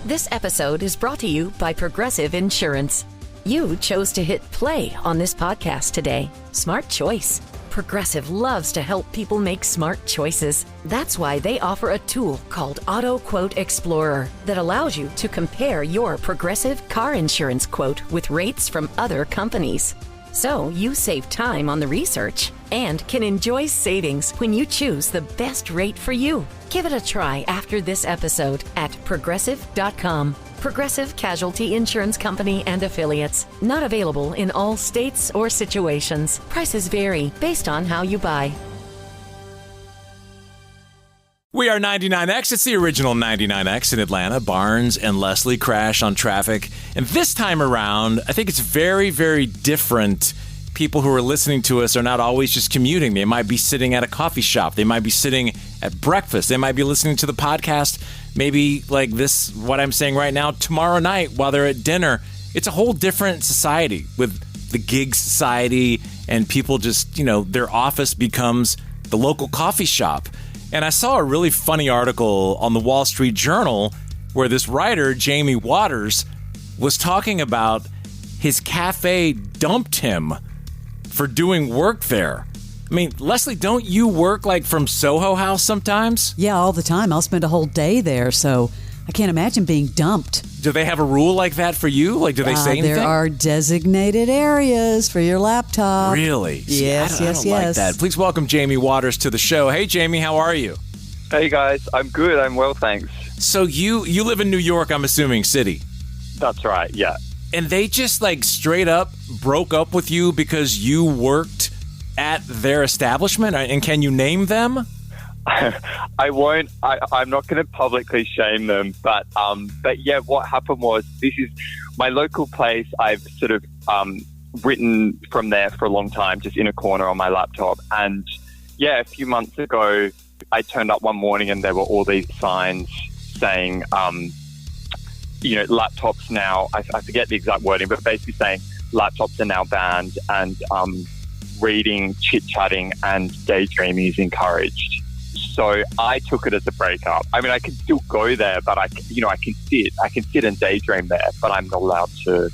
This episode is brought to you by Progressive Insurance. You chose to hit play on this podcast today. Smart choice. Progressive loves to help people make smart choices. That's why they offer a tool called Auto Quote Explorer that allows you to compare your Progressive car insurance quote with rates from other companies. So you save time on the research and can enjoy savings when you choose the best rate for you. Give it a try after this episode at Progressive.com. Progressive Casualty Insurance Company and Affiliates. Not available in all states or situations. Prices vary based on how you buy. We are 99X. It's the original 99X in Atlanta. Barnes and Leslie crash on traffic. And this time around, I think it's very, very different. People who are listening to us are not always just commuting. They might be sitting at a coffee shop. They might be sitting at breakfast. They might be listening to the podcast, maybe like this, what I'm saying right now, tomorrow night while they're at dinner. It's a whole different society with the gig society, and people just, their office becomes the local coffee shop. And I saw a really funny article on the Wall Street Journal where this writer, Jamie Waters, was talking about his cafe dumped him for doing work there. I mean, Leslie, don't you work like from Soho House sometimes? Yeah, all the time. I'll spend a whole day there, so I can't imagine being dumped. Do they have a rule like that for you? Like, do they say anything? There are designated areas for your laptop. Really? Yes, I don't like that. Please welcome Jamie Waters to the show. Hey, Jamie, how are you? Hey, guys. I'm good. I'm well, thanks. So you live in New York, I'm assuming, city? That's right, yeah. And they just like straight up broke up with you because you worked at their establishment? And can you name them? I won't. I'm not going to publicly shame them, but yeah, what happened was, this is my local place. I've sort of written from there for a long time, just in a corner on my laptop. And yeah, a few months ago, I turned up one morning and there were all these signs saying, laptops now, I forget the exact wording, but basically saying laptops are now banned and reading, chitchatting and daydreaming is encouraged. So I took it as a breakup. I mean, I can still go there, but I can sit and daydream there, but I'm not allowed to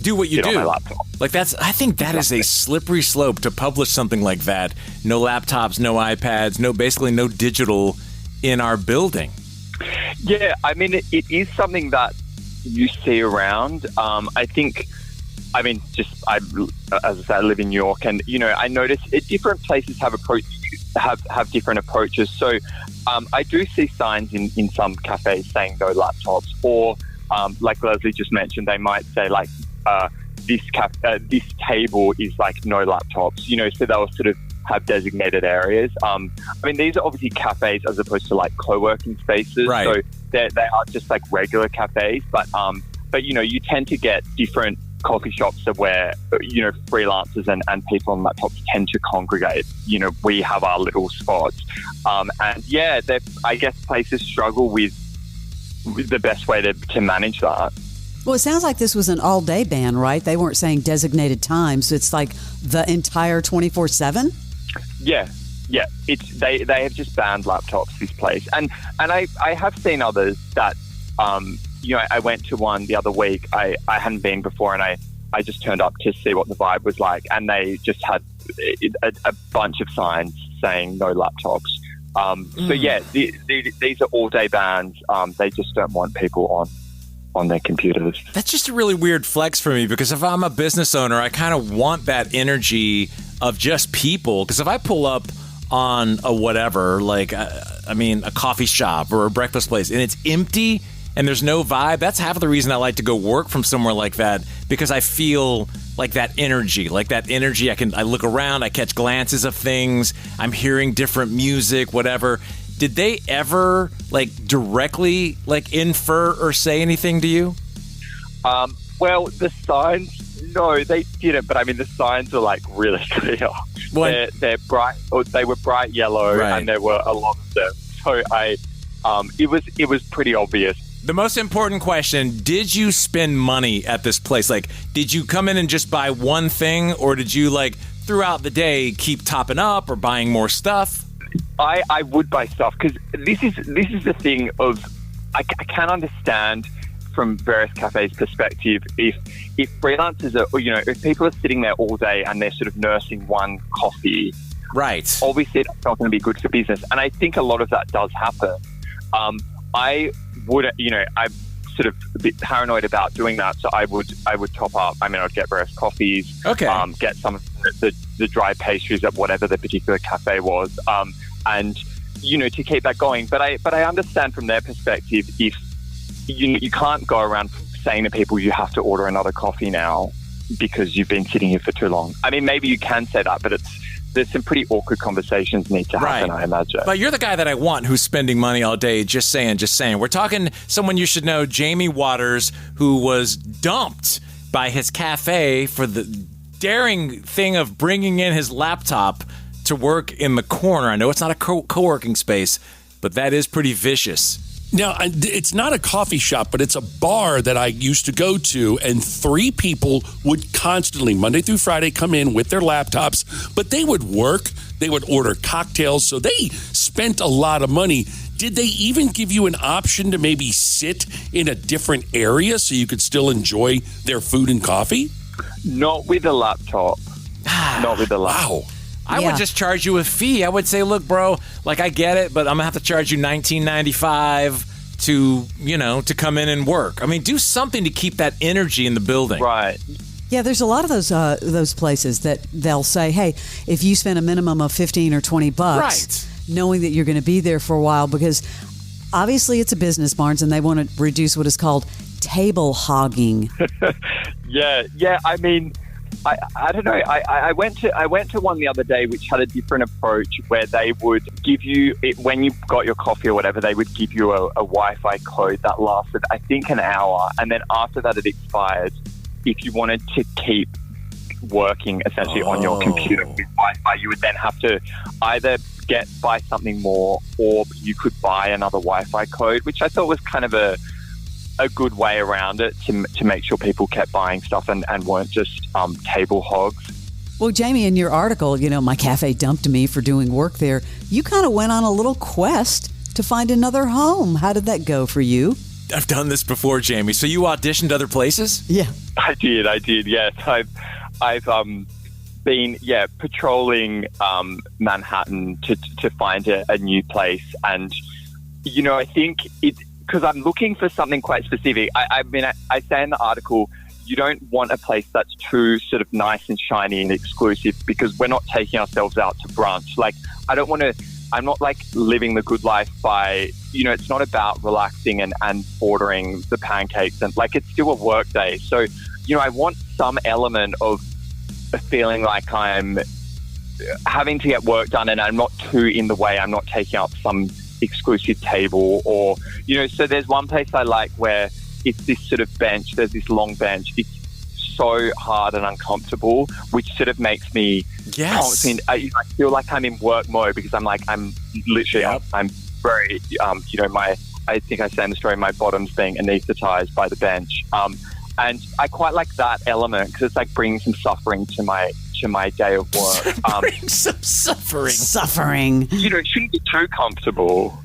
do what you do on my laptop. Like I think that is a slippery slope to publish something like that. No laptops, no iPads, basically no digital in our building. Yeah, I mean, it is something that you see around. As I say, I live in New York, and I notice different places have different approaches. So I do see signs in some cafes saying no laptops, or like Leslie just mentioned, they might say like this table is like no laptops. So they'll sort of have designated areas. These are obviously cafes as opposed to like co-working spaces. Right. So they are just like regular cafes, but you tend to get different coffee shops where freelancers and people on laptops tend to congregate. We have our little spots, and yeah, I guess places struggle with the best way to manage that. Well, it sounds like this was an all-day ban, right? They weren't saying designated times. So it's like the entire 24/7. Yeah. They have just banned laptops, this place, and I have seen others that I went to one the other week. I hadn't been before, and I just turned up to see what the vibe was like, and they just had a bunch of signs saying no laptops. So yeah, these are all-day bans. They just don't want people on their computers. That's just a really weird flex for me, because if I'm a business owner, I kind of want that energy of just people. Because if I pull up on a whatever, like, a coffee shop or a breakfast place, and it's empty and there's no vibe, that's half of the reason I like to go work from somewhere like that, because I feel like that energy. I look around, I catch glances of things, I'm hearing different music, whatever. Did they ever directly infer or say anything to you? Well, the signs, no, they didn't. But the signs are really clear. They're bright. They were bright yellow, right. And there were a lot of them. So it was pretty obvious. The most important question: did you spend money at this place? Did you come in and just buy one thing, or did you throughout the day keep topping up or buying more stuff? I would buy stuff, because this is the thing of I can't understand from various cafes' perspective, if freelancers are, if people are sitting there all day and they're sort of nursing one coffee, right? Obviously, it's not going to be good for business. And I think a lot of that does happen. I would, I'm sort of a bit paranoid about doing that, so I would top up. I mean, I'd get various coffees, get some of the dry pastries at whatever the particular cafe was, and to keep that going. But I understand from their perspective, if you can't go around saying to people you have to order another coffee now because you've been sitting here for too long. I mean, maybe you can say that, but there's some pretty awkward conversations need to happen, I imagine. But you're the guy that I want who's spending money all day. Just saying. We're talking someone you should know, Jamie Waters, who was dumped by his cafe for the daring thing of bringing in his laptop to work in the corner. I know it's not a co-working space, but that is pretty vicious. Now, it's not a coffee shop, but it's a bar that I used to go to, and 3 people would constantly, Monday through Friday, come in with their laptops, but they would work, they would order cocktails, so they spent a lot of money. Did they even give you an option to maybe sit in a different area so you could still enjoy their food and coffee? Not with a laptop. Not with a laptop. Wow. I would just charge you a fee. I would say, look, bro, like I get it, but I'm going to have to charge you $19.95 to come in and work. I mean, do something to keep that energy in the building. Right. Yeah, there's a lot of those places that they'll say, hey, if you spend a minimum of $15 or $20, knowing that you're going to be there for a while, because obviously it's a business, Barnes, and they want to reduce what is called table hogging. Yeah. I mean, I don't know. I went to one the other day which had a different approach, where they would give you, when you got your coffee or whatever, they would give you a Wi-Fi code that lasted, I think, an hour. And then after that it expired. If you wanted to keep working essentially on your computer with Wi-Fi, you would then have to either buy something more, or you could buy another Wi-Fi code, which I thought was kind of a good way around it to make sure people kept buying stuff and weren't just table hogs. Well, Jamie, in your article, my cafe dumped me for doing work there. You kind of went on a little quest to find another home. How did that go for you? I've done this before, Jamie. So you auditioned other places? Yeah. I did. Yes. I've been patrolling Manhattan to find a new place, and I think it's because I'm looking for something quite specific. I say in the article, you don't want a place that's too sort of nice and shiny and exclusive, because we're not taking ourselves out to brunch. Like, I'm not like living the good life by, it's not about relaxing and ordering the pancakes, and like, it's still a work day. So, I want some element of a feeling like I'm having to get work done and I'm not too in the way. I'm not taking up some exclusive table, or so there's one place I like where it's this sort of bench, there's this long bench, it's so hard and uncomfortable, which sort of makes me I feel like I'm in work mode, because I'm literally I'm very I think I say in the story, my bottom's being anesthetized by the bench, and I quite like that element, because it's like bringing some suffering to my day of work. Bring some suffering. It shouldn't be too comfortable.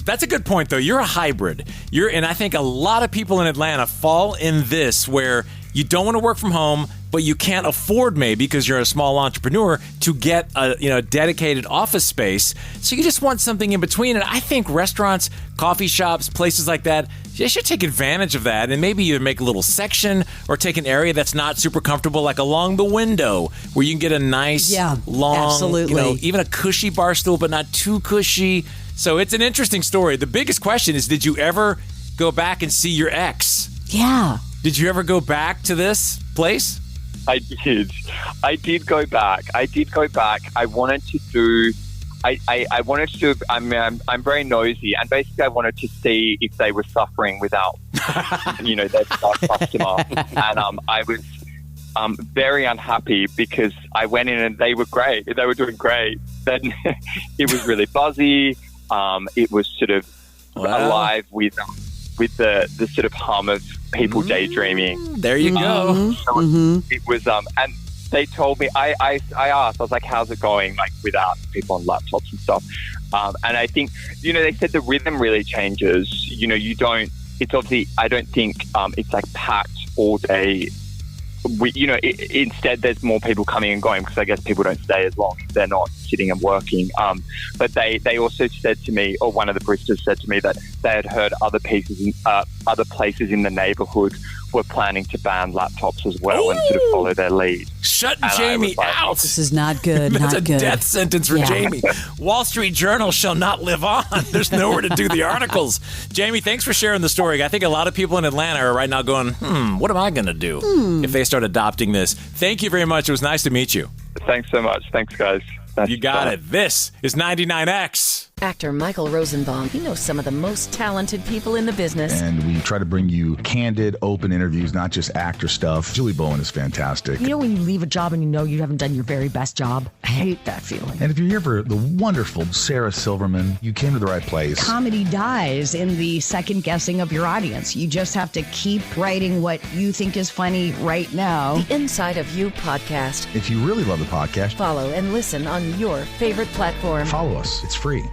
That's a good point, though. You're a hybrid. And I think a lot of people in Atlanta fall in this, where you don't want to work from home, but you can't afford, maybe because you're a small entrepreneur, to get a dedicated office space. So you just want something in between. And I think restaurants, coffee shops, places like that, they should take advantage of that, and maybe either make a little section or take an area that's not super comfortable, like along the window, where you can get a nice, long, absolutely. Even a cushy bar stool, but not too cushy. So it's an interesting story. The biggest question is, did you ever go back and see your ex? Yeah. Did you ever go back to this place? I did go back. I wanted to do. I'm very nosy, and basically I wanted to see if they were suffering without, their star customer. And I was very unhappy, because I went in and they were great. They were doing great. Then it was really buzzy. It was sort of alive with the sort of hum of people daydreaming. There you go. So it was, and they told me, I asked, I was like, how's it going? Like, without people on laptops and stuff. And I think, they said the rhythm really changes. You don't, it's obviously, I don't think it's like packed all day. Instead, there's more people coming and going because I guess people don't stay as long if they're not sitting and working. But they also said to me, or one of the baristas said to me, that they had heard other places in the neighborhood were planning to ban laptops as well and sort of follow their lead. Shutting Jamie out. This is not good. That's not a good. death sentence for Jamie. Wall Street Journal shall not live on. There's nowhere to do the articles. Jamie, thanks for sharing the story. I think a lot of people in Atlanta are right now going, what am I going to do if they start adopting this? Thank you very much. It was nice to meet you. Thanks so much. Thanks, guys. You got it. This is 99X. Actor Michael Rosenbaum. He knows some of the most talented people in the business. And we try to bring you candid, open interviews, not just actor stuff. Julie Bowen is fantastic. You know when you leave a job and you know you haven't done your very best job? I hate that feeling. And if you're here for the wonderful Sarah Silverman, you came to the right place. Comedy dies in the second guessing of your audience. You just have to keep writing what you think is funny right now. The Inside of You podcast. If you really love the podcast, Follow and listen on your favorite platform. follow us. It's free.